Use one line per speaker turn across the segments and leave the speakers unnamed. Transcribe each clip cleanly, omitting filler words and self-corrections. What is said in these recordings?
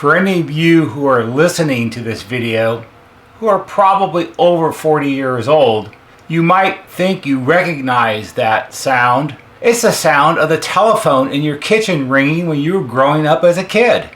For any of you who are listening to this video, who are probably over 40 years old, you might think you recognize that sound. It's the sound of the telephone in your kitchen ringing when you were growing up as a kid.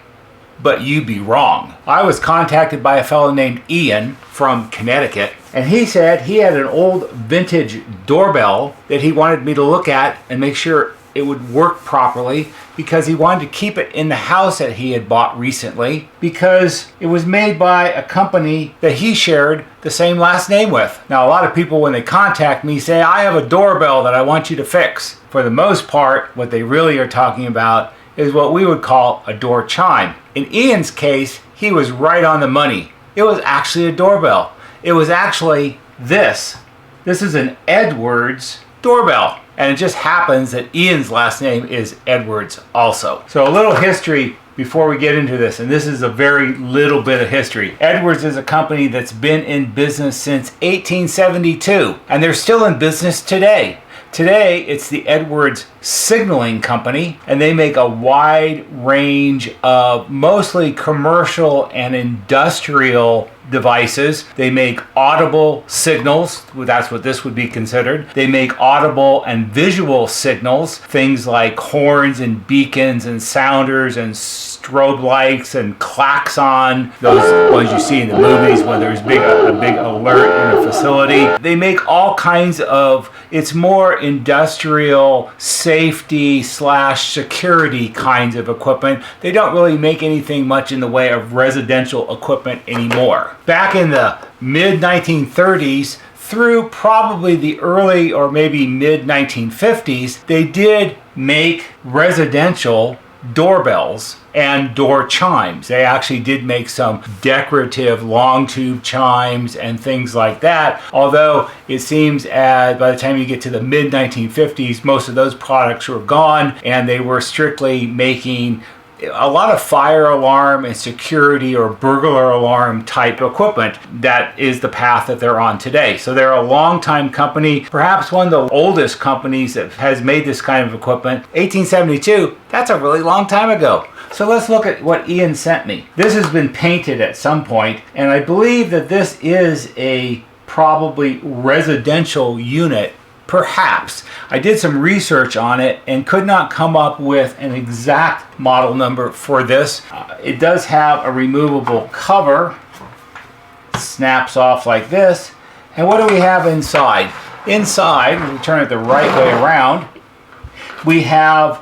But you'd be wrong. I was contacted by a fellow named Ian from Connecticut, and he said he had an old vintage doorbell that he wanted me to look at and make sure it would work properly, because he wanted to keep it in the house that he had bought recently, because it was made by a company that he shared the same last name with. Now, a lot of people, when they contact me, say, I have a doorbell that I want you to fix. For the most part, what they really are talking about is what we would call a door chime. In Ian's case, he was right on the money. It was actually a doorbell. It was actually this. This is an Edwards doorbell. And it just happens that Ian's last name is Edwards also. So a little history before we get into this, and this is a very little bit of history. Edwards is a company that's been in business since 1872, and they're still in business today. Today, it's the Edwards Signaling Company, and they make a wide range of mostly commercial and industrial devices. They make audible signals, that's what this would be considered. They make audible and visual signals, things like horns and beacons and sounders and strobe lights and klaxon, those ones you see in the movies when there's a big alert in a facility. They make all kinds of, it's more industrial safety / security kinds of equipment. They don't really make anything much in the way of residential equipment anymore. Back in the mid-1930s through probably the early or maybe mid-1950s, they did make residential doorbells and door chimes. They actually did make some decorative long tube chimes and things like that, although it seems as by the time you get to the mid-1950s, most of those products were gone, and they were strictly making a lot of fire alarm and security or burglar alarm type equipment. That is the path that they're on today. So they're a long-time company, perhaps one of the oldest companies that has made this kind of equipment. 1872, that's a really long time ago. So let's look at what Ian sent me. This has been painted at some point, and I believe that this is a probably residential unit. Perhaps. I did some research on it and could not come up with an exact model number for this. It does have a removable cover. It snaps off like this. And what do we have inside? Inside, when we turn it the right way around, we have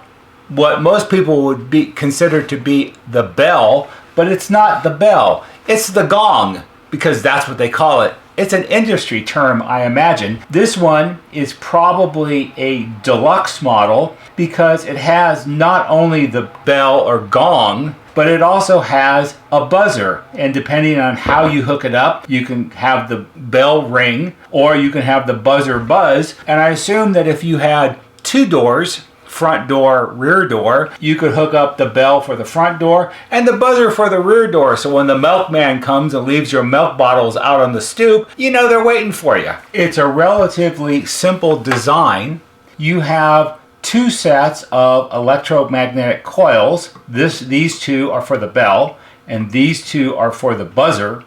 what most people would be considered to be the bell, but it's not the bell. It's the gong, because that's what they call it. It's an industry term, I imagine. This one is probably a deluxe model because it has not only the bell or gong, but it also has a buzzer. And depending on how you hook it up, you can have the bell ring or you can have the buzzer buzz. And I assume that if you had two doors, front door, rear door, you could hook up the bell for the front door and the buzzer for the rear door. So when the milkman comes and leaves your milk bottles out on the stoop, you know they're waiting for you. It's a relatively simple design. You have two sets of electromagnetic coils. These two are for the bell and these two are for the buzzer.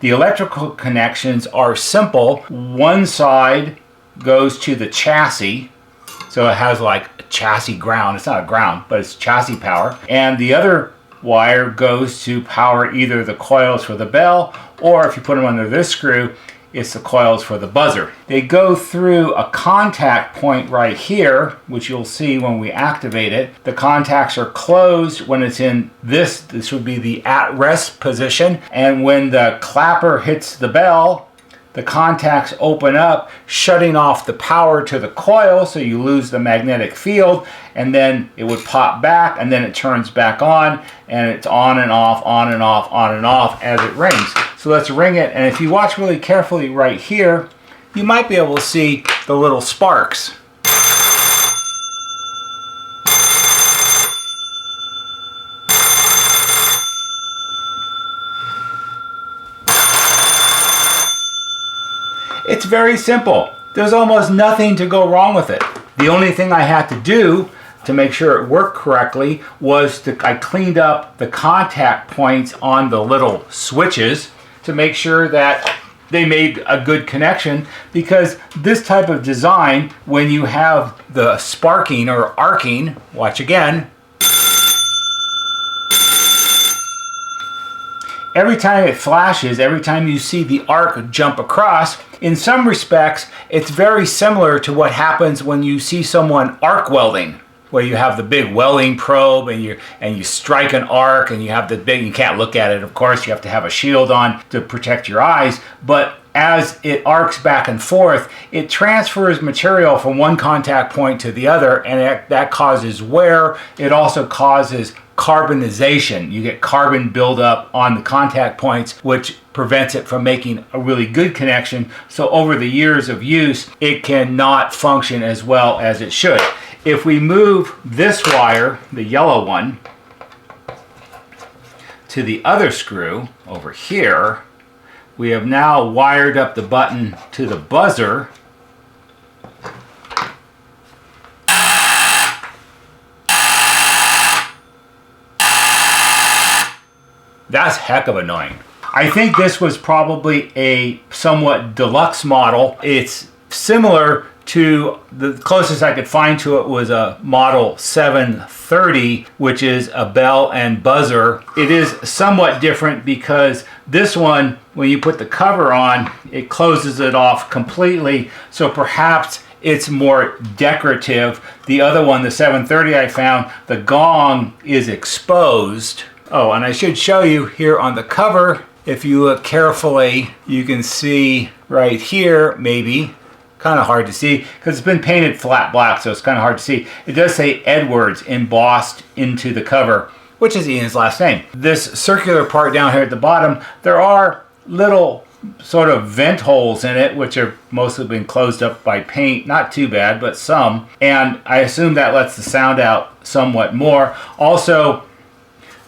The electrical connections are simple. One side goes to the chassis, so it has like a chassis ground. It's not a ground, but it's chassis power. And the other wire goes to power either the coils for the bell, or if you put them under this screw, it's the coils for the buzzer. They go through a contact point right here, which you'll see when we activate it. The contacts are closed when it's in this would be the at-rest position. And when the clapper hits the bell, the contacts open up, shutting off the power to the coil, so you lose the magnetic field, and then it would pop back, and then it turns back on, and it's on and off, on and off, on and off as it rings. So let's ring it, and if you watch really carefully right here, you might be able to see the little sparks. It's very simple. There's almost nothing to go wrong with it. The only thing I had to do to make sure it worked correctly was I cleaned up the contact points on the little switches to make sure that they made a good connection, because this type of design, when you have the sparking or arcing, watch again, every time it flashes, every time you see the arc jump across, in some respects, it's very similar to what happens when you see someone arc welding, where you have the big welding probe and you strike an arc and you have the big, you can't look at it, of course, you have to have a shield on to protect your eyes, but as it arcs back and forth, it transfers material from one contact point to the other, and that causes wear. It also causes carbonization. You get carbon buildup on the contact points, which prevents it from making a really good connection. So over the years of use, it cannot function as well as it should. If we move this wire, the yellow one, to the other screw over here, we have now wired up the button to the buzzer. That's heck of annoying. I think this was probably a somewhat deluxe model. It's similar to, the closest I could find to it was a model 730, which is a bell and buzzer. It is somewhat different because this one, when you put the cover on, it closes it off completely. So perhaps it's more decorative. The other one, the 730 I found, the gong is exposed. Oh, and I should show you here on the cover, if you look carefully, you can see right here, maybe, kind of hard to see because it's been painted flat black, so it's kind of hard to see. It does say Edwards embossed into the cover, which is Ian's last name. This circular part down here at the bottom, there are little sort of vent holes in it, which are mostly been closed up by paint. Not too bad, but some. And I assume that lets the sound out somewhat more. Also,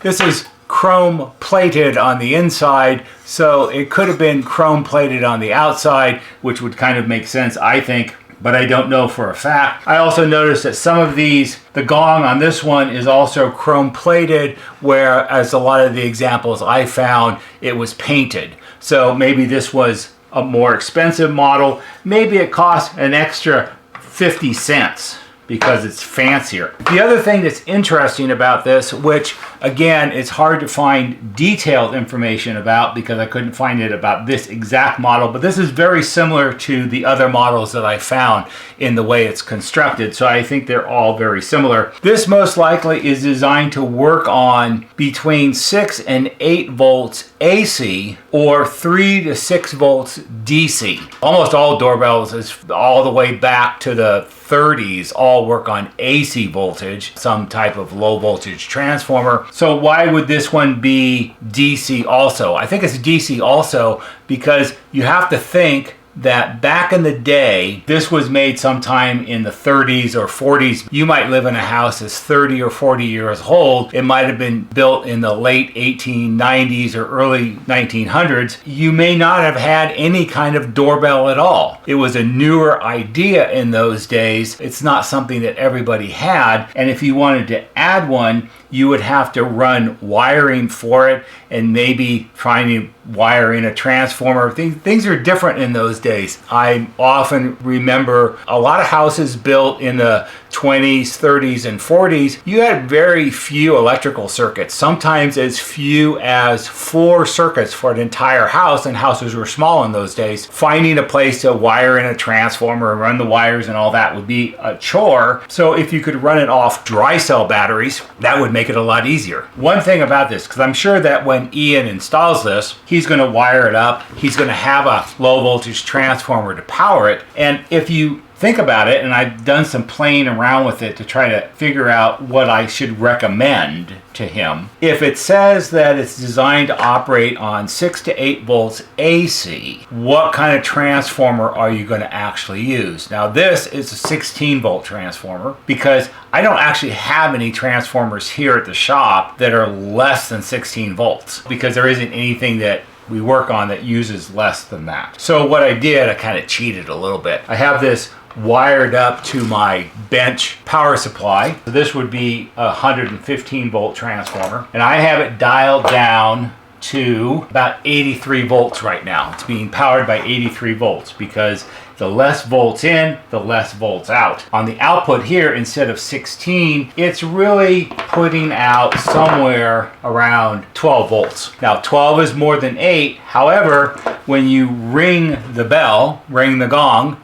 this is chrome plated on the inside, so it could have been chrome plated on the outside, which would kind of make sense, I think, but I don't know for a fact. I also noticed that some of these, the gong on this one is also chrome plated, whereas a lot of the examples I found, it was painted. So maybe this was a more expensive model. Maybe it cost an extra 50 cents. Because it's fancier. The other thing that's interesting about this, which again, it's hard to find detailed information about because I couldn't find it about this exact model, but this is very similar to the other models that I found in the way it's constructed. So I think they're all very similar. This most likely is designed to work on between 6 and 8 volts AC or 3 to 6 volts DC. Almost all doorbells is all the way back to the 30s all work on AC voltage, some type of low voltage transformer. So why would this one be DC also? I think it's DC also because you have to think that back in the day, this was made sometime in the 30s or 40s. You might live in a house that's 30 or 40 years old. It might have been built in the late 1890s or early 1900s. You may not have had any kind of doorbell at all. It was a newer idea in those days. It's not something that everybody had. And if you wanted to add one, you would have to run wiring for it and maybe trying to wire in a transformer. Things are different in those days. I often remember a lot of houses built in the 20s, 30s, and 40s. You had very few electrical circuits, sometimes as few as 4 circuits for an entire house, and houses were small in those days. Finding a place to wire in a transformer and run the wires and all that would be a chore. So if you could run it off dry cell batteries, that would make it a lot easier. One thing about this, because I'm sure that when Ian installs this, he's going to wire it up. He's going to have a low voltage transformer to power it. And if you think about it, and I've done some playing around with it to try to figure out what I should recommend to him. If it says that it's designed to operate on 6 to 8 volts AC, what kind of transformer are you going to actually use? Now this is a 16 volt transformer because I don't actually have any transformers here at the shop that are less than 16 volts because there isn't anything that we work on that uses less than that. So what I did, I kind of cheated a little bit. I have this wired up to my bench power supply. So this would be a 115 volt transformer, and I have it dialed down to about 83 volts right now. It's being powered by 83 volts because the less volts in, the less volts out. On the output here, instead of 16, it's really putting out somewhere around 12 volts. Now 12 is more than 8. However, when you ring the bell, ring the gong,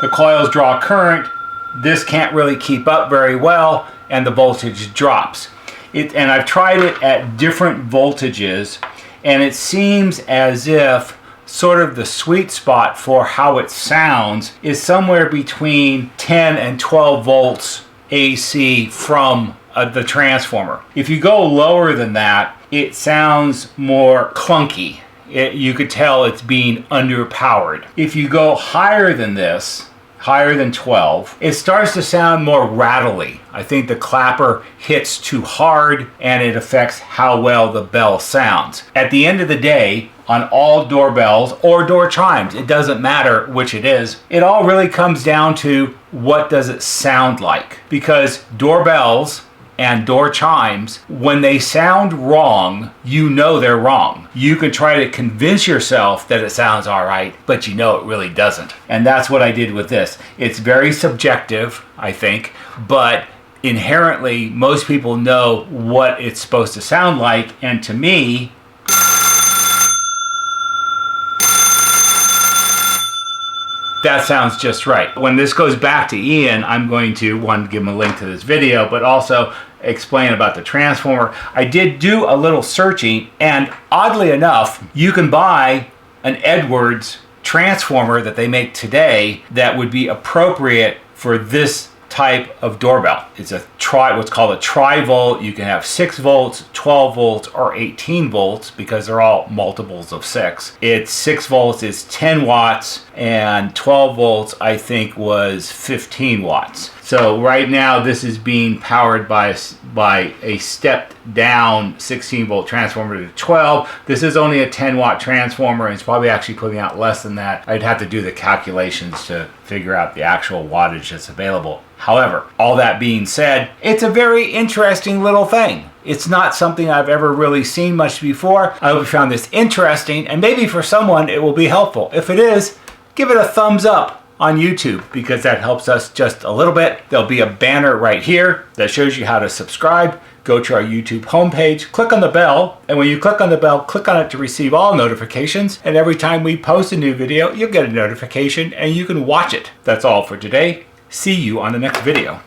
the coils draw current. This can't really keep up very well, and the voltage drops. And I've tried it at different voltages, and it seems as if sort of the sweet spot for how it sounds is somewhere between 10 and 12 volts AC from the transformer. If you go lower than that, it sounds more clunky. You could tell it's being underpowered. If you go higher than this, higher than 12, it starts to sound more rattly. I think the clapper hits too hard and it affects how well the bell sounds. At the end of the day, on all doorbells or door chimes, it doesn't matter which it is, it all really comes down to what does it sound like. Because doorbells and door chimes, when they sound wrong, you know they're wrong. You can try to convince yourself that it sounds all right, but you know it really doesn't. And that's what I did with this. It's very subjective, I think, but inherently most people know what it's supposed to sound like, and to me, that sounds just right. When this goes back to Ian, I'm going to, one, give him a link to this video, but also explain about the transformer. I did do a little searching, and oddly enough, you can buy an Edwards transformer that they make today that would be appropriate for this type of doorbell. It's a what's called a tri-volt. You can have 6 volts, 12 volts, or 18 volts because they're all multiples of 6. It's 6 volts is 10 watts and 12 volts I think was 15 watts. So right now this is being powered by a stepped down 16 volt transformer to 12. This is only a 10 watt transformer, and it's probably actually putting out less than that. I'd have to do the calculations to figure out the actual wattage that's available. However, all that being said, it's a very interesting little thing. It's not something I've ever really seen much before. I hope you found this interesting, and maybe for someone it will be helpful. If it is, give it a thumbs up on YouTube because that helps us just a little bit. There'll be a banner right here that shows you how to subscribe. Go to our YouTube homepage, click on the bell, and when you click on the bell, click on it to receive all notifications, and every time we post a new video, you'll get a notification and you can watch it. That's all for today. See you on the next video.